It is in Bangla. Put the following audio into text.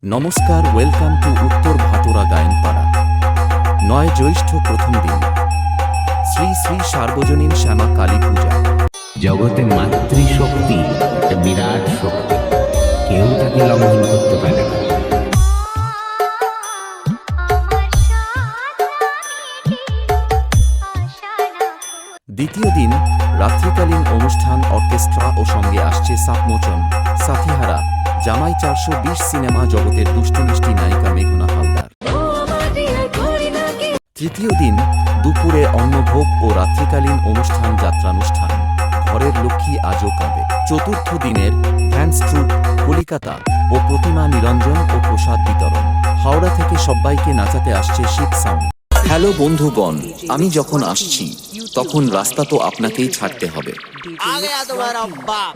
নমস্কার, ওয়েলকাম টু উত্তর ভাটোরা গায়নপাড়া। ৯ জ্যৈষ্ঠ প্রথম দিন, শ্রী শ্রী সার্বজনীন শ্যামা কালী পূজা। জগতে মাতৃশক্তি একটা বিরাট শক্তি, কেউ তাকে লঙ্ঘন করতে পারে না। দ্বিতীয় দিন, রাত্রিকালীন অনুষ্ঠান, অর্কেস্ট্রা ও সঙ্গে আসছে সাপমোচন, সাথীহারা, জামাই ৪২০ সিনেমা জগতের দুষ্টুমিষ্টি নায়িকা মেঘনা হালদার। তৃতীয় দিন, দুপুরে অন্নভোগ ও রাত্রিকালীন অনুষ্ঠান, যাত্রানুষ্ঠান, ঘরের লক্ষ্মী আজও কাঁদে। চতুর্থ দিনের ভ্যান্স ট্রুপ, কলিকাতা ও প্রতিমা নিরঞ্জন ও প্রসাদ বিতরণ। হাওড়া থেকে সব্বাইকে নাচাতে আসছে শিব সাউন্ড। হ্যালো বন্ধুগণ, আমি যখন আসছি তখন রাস্তা তো আপনাকেই ছাড়তে হবে। आ गया तुम्हारा बाप।